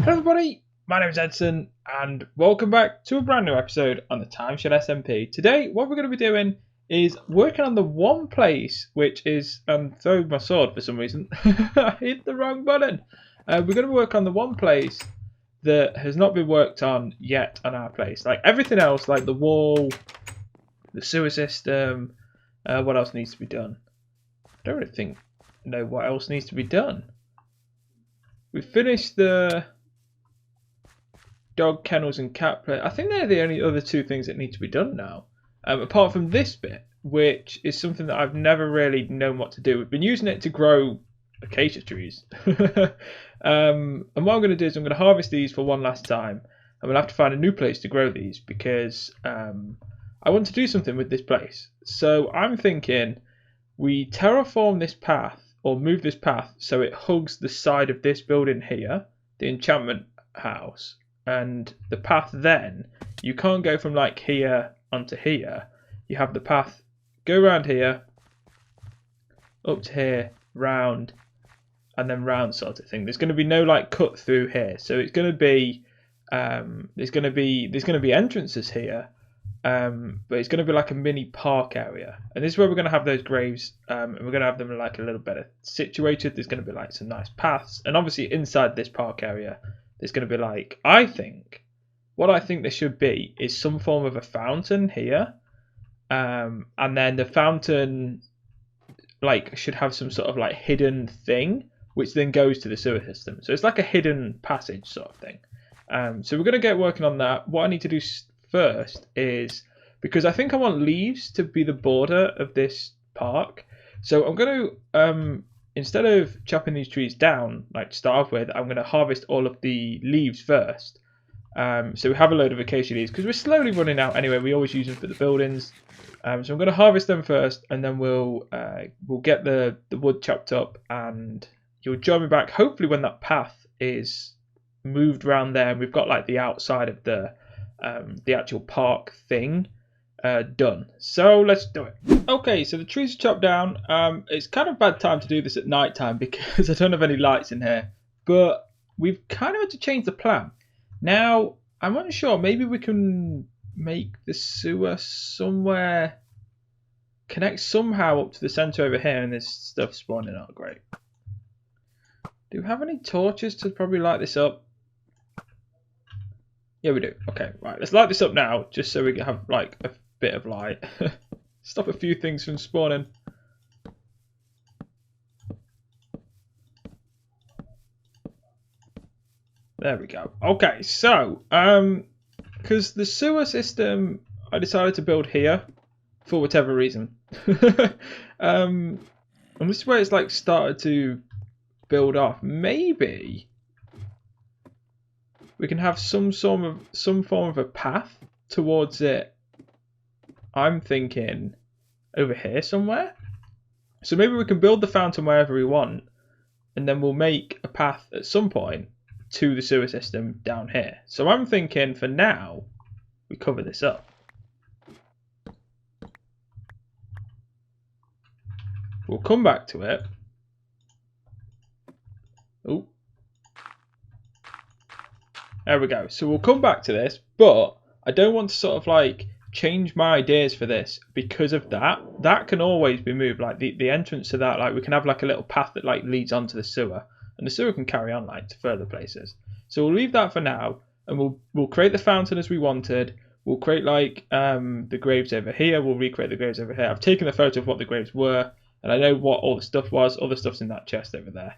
Hello everybody, my name is Edson and welcome back to a brand new episode on the TimeShot SMP. Today what we're going to be doing is working on the one place which is, throwing my sword for some reason, I hit the wrong button. We're going to work on the one place that has not been worked on yet on our place. Like everything else, like the wall, the sewer system, what else needs to be done? I don't really know what else needs to be done. We finished the dog kennels and cat play. I think they're the only other two things that need to be done now. Apart from this bit, which is something that I've never really known what to do. We've been using it to grow acacia trees. And what I'm going to do is I'm going to harvest these for one last time. I'm going to have to find a new place to grow these because I want to do something with this place. So I'm thinking we terraform this path or move this path so it hugs the side of this building here, the enchantment house. And the path then, you can't go from like here onto here. You have the path go around here, up to here, round, and then round sort of thing. There's going to be no like cut through here, so it's going to be there's going to be entrances here, but it's going to be like a mini park area, and this is where we're going to have those graves, and we're going to have them like a little better situated. There's going to be like some nice paths, and obviously inside this park area there's going to be like, what I think there should be is some form of a fountain here, and then the fountain like should have some sort of like hidden thing which then goes to the sewer system. So it's like a hidden passage sort of thing. So we're going to get working on that. What I need to do first is, because I think I want leaves to be the border of this park, so I'm going to instead of chopping these trees down, like to start off with, I'm going to harvest all of the leaves first. So we have a load of acacia leaves because we're slowly running out anyway. We always use them for the buildings. So I'm going to harvest them first, and then we'll get the wood chopped up, and you'll join me back hopefully when that path is moved around there and we've got like the outside of the actual park thing done. So let's do it. Okay, so the trees are chopped down. It's kind of bad time to do this at night time because I don't have any lights in here, but we've kind of had to change the plan. Now I'm unsure, maybe we can make the sewer somewhere connect somehow up to the center over here, and there's stuff spawning out. Great. Do we have any torches to probably light this up? Yeah, we do. Okay, right, let's light this up now just so we can have like a bit of light. Stop a few things from spawning. There we go. Okay, so because the sewer system I decided to build here for whatever reason. And this is where it's like started to build off. Maybe we can have some form of a path towards it. I'm thinking over here somewhere. So maybe we can build the fountain wherever we want, and then we'll make a path at some point to the sewer system down here. So I'm thinking for now we cover this up. We'll come back to it. Oh, there we go. So we'll come back to this, but I don't want to sort of like change my ideas for this because of that. That can always be moved. Like the entrance to that, like we can have like a little path that like leads onto the sewer, and the sewer can carry on like to further places. So we'll leave that for now, and we'll create the fountain as we wanted. We'll create like the graves over here. We'll recreate the graves over here. I've taken the photo of what the graves were, and I know what all the stuff was. All the stuff's in that chest over there.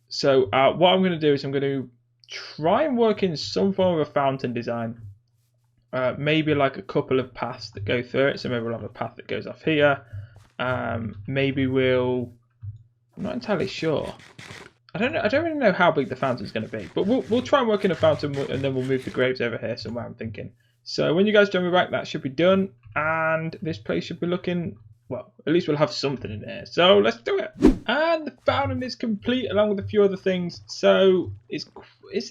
So what I'm going to do is I'm going to try and work in some form of a fountain design. Maybe like a couple of paths that go through it. So maybe we'll have a path that goes off here. Maybe I'm not entirely sure. I don't really know how big the fountain's going to be, but we'll try and work in a fountain, and then we'll move the graves over here somewhere, I'm thinking. So when you guys join me back, that should be done, and this place should be looking, well, at least we'll have something in there. So let's do it. And the fountain is complete along with a few other things. So it's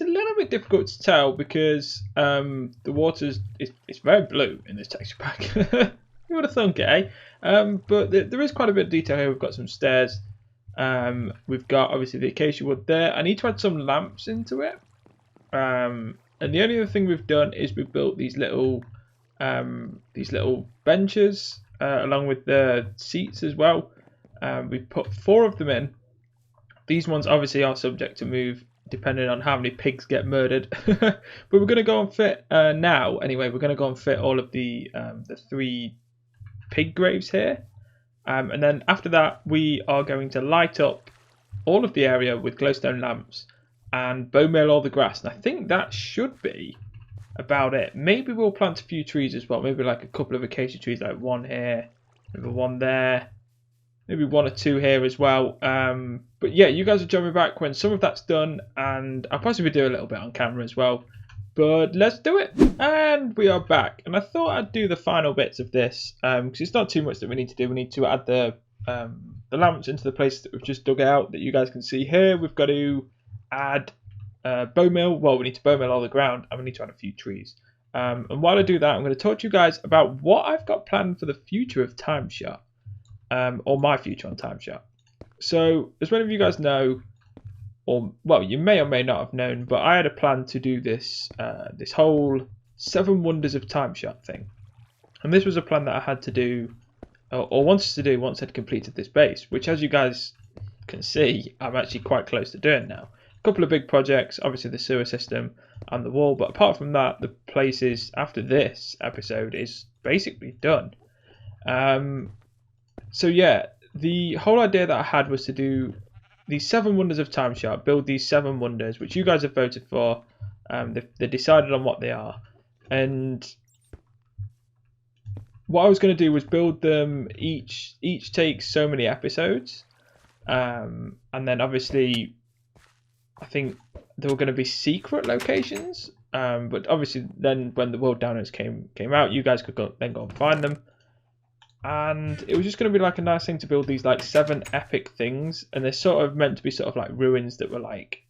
a little bit difficult to tell because the water's it's very blue in this texture pack. You would have thunk it, eh? But there is quite a bit of detail here. We've got some stairs. We've got obviously the acacia wood there. I need to add some lamps into it. And the only other thing we've done is we've built these little benches along with the seats as well. We've put 4 of them in. These ones obviously are subject to move depending on how many pigs get murdered. But we're going to go and fit now. Anyway, we're going to go and fit all of the 3 pig graves here. And then after that, we are going to light up all of the area with glowstone lamps and bone meal all the grass. And I think that should be about it. Maybe we'll plant a few trees as well. Maybe like a couple of acacia trees, like 1 here, maybe 1 there, maybe 1 or 2 here as well. But yeah, you guys will join me back when some of that's done, and I'll possibly do a little bit on camera as well. But let's do it. And we are back. And I thought I'd do the final bits of this because it's not too much that we need to do. We need to add the lamps into the place that we've just dug out that you guys can see here. We've got to add bone meal. Well, we need to bone meal all the ground, and we need to add a few trees. And while I do that, I'm going to talk to you guys about what I've got planned for the future of TimeShot, or my future on TimeShot. So, as many of you guys know, or well, you may or may not have known, but I had a plan to do this this whole 7 Wonders of TimeShot thing, and this was a plan that I had to do, or wanted to do once I'd completed this base, which, as you guys can see, I'm actually quite close to doing now. A couple of big projects, obviously the sewer system and the wall, but apart from that, the places after this episode is basically done. So yeah, the whole idea that I had was to do these 7 Wonders of TimeShot, build these 7 wonders, which you guys have voted for. They decided on what they are, and what I was going to do was build them. Each takes so many episodes, and then obviously I think there were going to be secret locations. But obviously then when the World Downers came out, you guys could go and find them. And it was just going to be like a nice thing to build these like 7 epic things, and they're sort of meant to be sort of like ruins that were like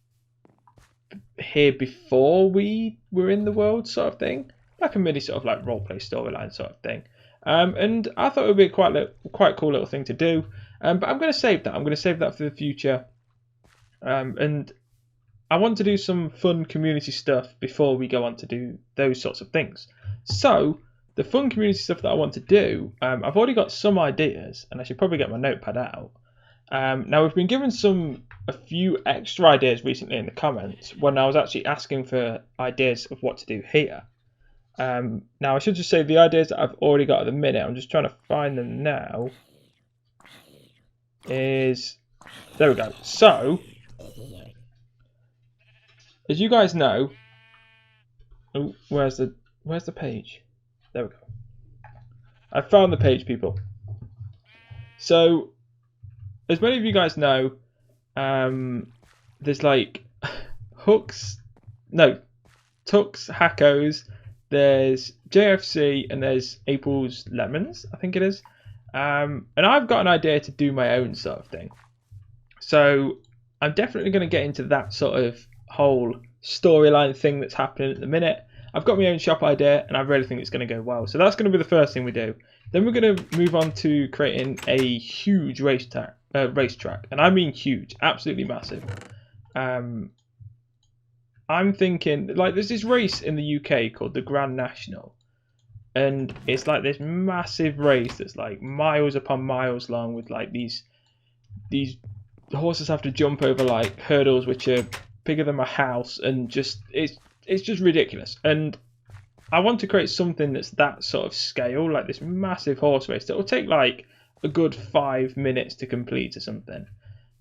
here before we were in the world, sort of thing, like a mini sort of like roleplay storyline sort of thing. And I thought it would be a quite cool little thing to do. But I'm going to save that. I'm going to save that for the future. And I want to do some fun community stuff before we go on to do those sorts of things. So the fun community stuff that I want to do, I've already got some ideas, and I should probably get my notepad out. Now, we've been given a few extra ideas recently in the comments when I was actually asking for ideas of what to do here. Now, I should just say the ideas that I've already got at the minute, I'm just trying to find them now, is... There we go. So, as you guys know... Oh, where's the page? There we go. I found the page, people. So, as many of you guys know, there's like Tucks, Hackos, there's JFC, and there's April's Lemons, I think it is. And I've got an idea to do my own sort of thing. So, I'm definitely going to get into that sort of whole storyline thing that's happening at the minute. I've got my own shop idea, and I really think it's going to go well. So that's going to be the first thing we do. Then we're going to move on to creating a huge racetrack, and I mean huge, absolutely massive. I'm thinking, like, there's this race in the UK called the Grand National, and it's like this massive race that's like miles upon miles long, with like these horses have to jump over like hurdles which are bigger than my house, and just it's just ridiculous. And I want to create something that's that sort of scale, like this massive horse race that will take like a good 5 minutes to complete or something.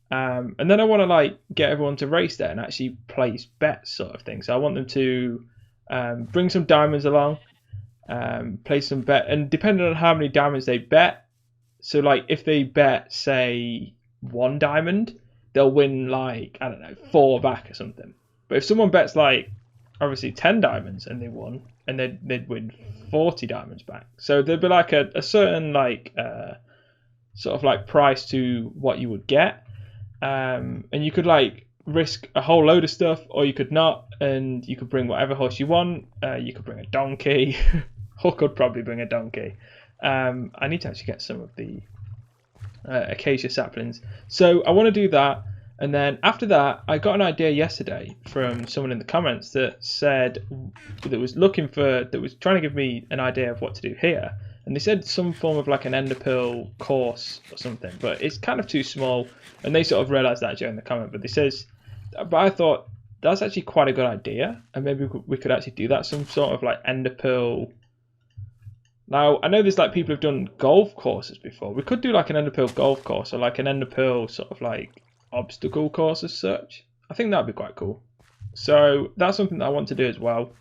And then I want to like get everyone to race there and actually place bets, sort of thing. So I want them to bring some diamonds along, place some bet, and depending on how many diamonds they bet, so like if they bet say 1 diamond, they'll win like, I don't know, 4 back or something. But if someone bets like obviously 10 diamonds and they won, and they'd win 40 diamonds back. So there'd be like a certain like sort of like price to what you would get, and you could like risk a whole load of stuff, or you could not, and you could bring whatever horse you want. You could bring a donkey. Huck could probably bring a donkey. I need to actually get some of the acacia saplings, so I want to do that. And then after that, I got an idea yesterday from someone in the comments that said that was trying to give me an idea of what to do here. And they said some form of like an Enderpearl course or something, but it's kind of too small. And they sort of realised that during the comment. But I thought that's actually quite a good idea, and maybe we could actually do that. Some sort of like Enderpearl. Now I know there's like people who've done golf courses before. We could do like an Enderpearl golf course or like an Enderpearl sort of like obstacle course as such. I think that'd be quite cool. So that's something that I want to do as well.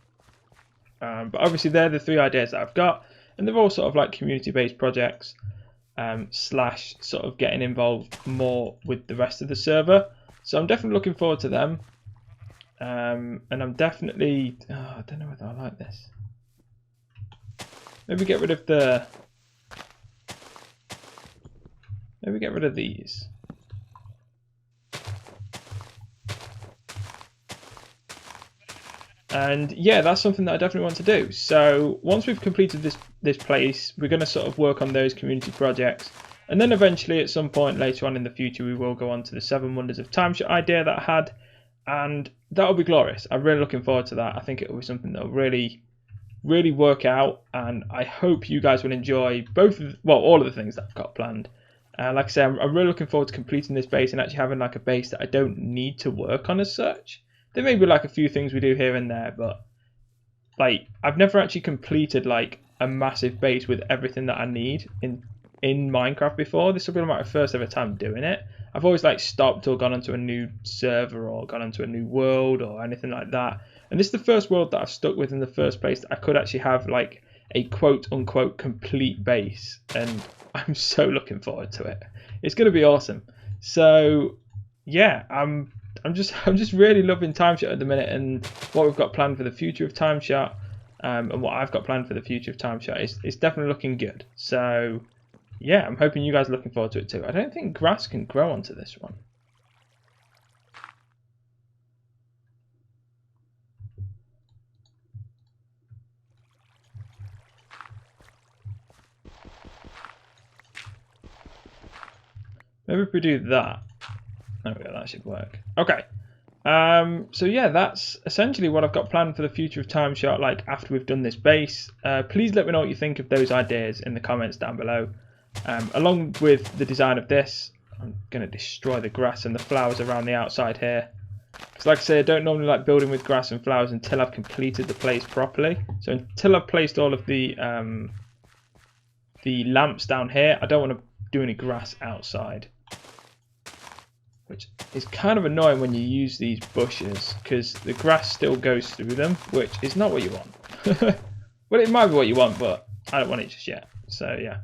But obviously they're the 3 ideas that I've got, and they're all sort of like community-based projects slash sort of getting involved more with the rest of the server. So I'm definitely looking forward to them. And I'm definitely I don't know whether I like this. Maybe get rid of these. And yeah, that's something that I definitely want to do. So once we've completed this place, we're going to sort of work on those community projects, and then eventually at some point later on in the future we will go on to the 7 wonders of TimeShot idea that I had, and that'll be glorious. I'm really looking forward to that. I think it will be something that will really work out, and I hope you guys will enjoy all of the things that I've got planned. Like I say, I'm really looking forward to completing this base and actually having like a base that I don't need to work on as such. There may be like a few things we do here and there, but like I've never actually completed like a massive base with everything that I need in Minecraft before. This will be my first ever time doing it. I've always like stopped or gone onto a new server or gone onto a new world or anything like that. And this is the first world that I've stuck with in the first place that I could actually have like a quote unquote complete base, and I'm so looking forward to it. It's going to be awesome. So yeah, I'm just really loving TimeShot at the minute, and what we've got planned for the future of TimeShot, and what I've got planned for the future of TimeShot is definitely looking good. So yeah, I'm hoping you guys are looking forward to it too. I don't think grass can grow onto this one. Maybe if we do that. There we go, that should work. Okay. So yeah, that's essentially what I've got planned for the future of TimeShot, like after we've done this base. Please let me know what you think of those ideas in the comments down below. Along with the design of this, I'm going to destroy the grass and the flowers around the outside here. Because like I say, I don't normally like building with grass and flowers until I've completed the place properly. So until I've placed all of the lamps down here, I don't want to do any grass outside. Which is kind of annoying when you use these bushes, because the grass still goes through them, which is not what you want. Well, it might be what you want, but I don't want it just yet. So yeah.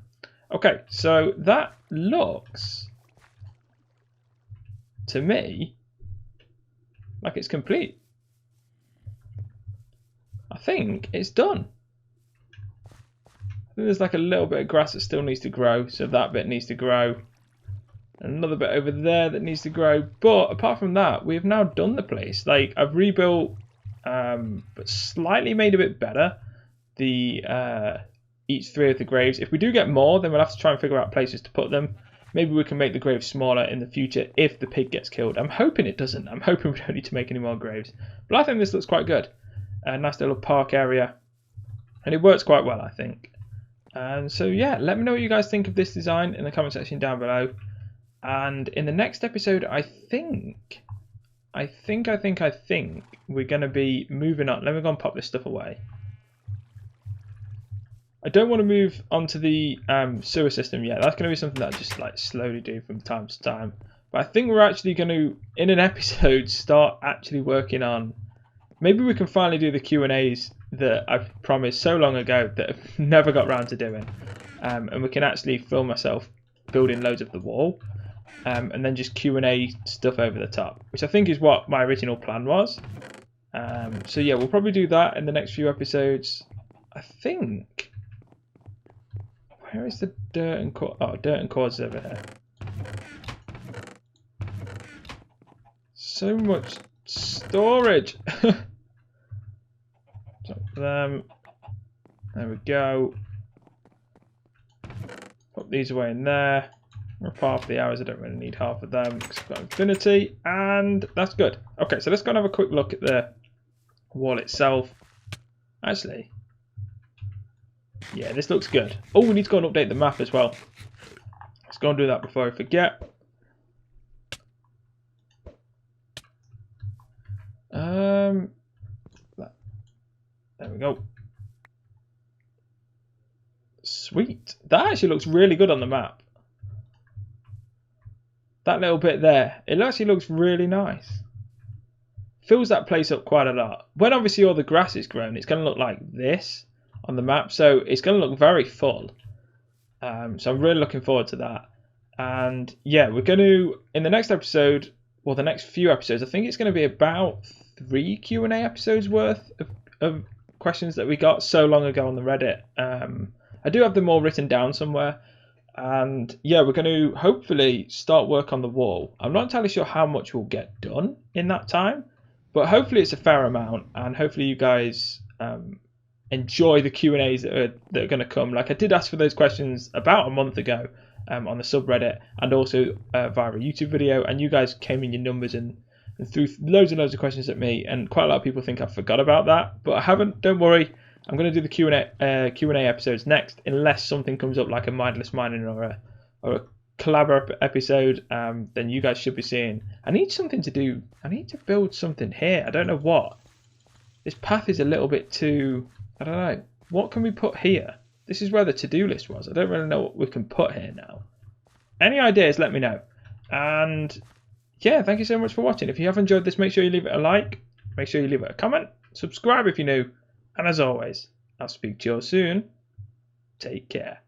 Okay, so that looks to me like it's complete. I think it's done. I think there's like a little bit of grass that still needs to grow, so that bit needs to grow. Another bit over there that needs to grow, but apart from that, we've now done the place. Like I've rebuilt, but slightly made a bit better the each 3 of the graves. If we do get more, then we'll have to try and figure out places to put them. Maybe we can make the graves smaller in the future if the pig gets killed. I'm hoping it doesn't. I'm hoping we don't need to make any more graves. But I think this looks quite good. A nice little park area, and it works quite well, I think. And so yeah, let me know what you guys think of this design in the comment section down below. And in the next episode, I think we're going to be moving on. Let me go and pop this stuff away. I don't want to move onto the sewer system yet. That's going to be something that I just like slowly do from time to time. But I think we're actually going to, in an episode, start actually working on. Maybe we can finally do the Q&As that I've promised so long ago that I've never got around to doing. And we can actually film myself building loads of the wall. And then just Q&A stuff over the top, which I think is what my original plan was. So yeah, we'll probably do that in the next few episodes. I think. Where is the dirt and cord? Oh, dirt and cords over here. So much storage. There we go. Put these away in there. Or half the hours. I don't really need half of them because I've got infinity, and that's good. Okay, so let's go and have a quick look at the wall itself. Actually, yeah, this looks good. Oh, we need to go and update the map as well. Let's go and do that before I forget. There we go. Sweet. That actually looks really good on the map. That little bit there, it actually looks really nice. Fills that place up quite a lot. When obviously all the grass is grown, it's going to look like this on the map, so it's going to look very full. So I'm really looking forward to that. And yeah, we're going to, in the next episode, well, the next few episodes, I think it's going to be about 3 Q&A episodes worth of questions that we got so long ago on the Reddit. I do have them all written down somewhere. And yeah, we're going to hopefully start work on the wall. I'm not entirely sure how much we'll get done in that time, but hopefully it's a fair amount, and hopefully you guys enjoy the Q&As that are going to come. Like, I did ask for those questions about a month ago on the subreddit, and also via a YouTube video, and you guys came in your numbers and threw loads and loads of questions at me, and quite a lot of people think I forgot about that, but I haven't. Don't worry. I'm going to do the Q&A episodes next, unless something comes up like a mindless mining or a collab episode. Then you guys should be seeing. I need something to do. I need to build something here. I don't know what. This path is a little bit too. I don't know. What can we put here? This is where the to-do list was. I don't really know what we can put here now. Any ideas? Let me know. And yeah, thank you so much for watching. If you have enjoyed this, make sure you leave it a like. Make sure you leave it a comment. Subscribe if you're new. And as always, I'll speak to you all soon. Take care.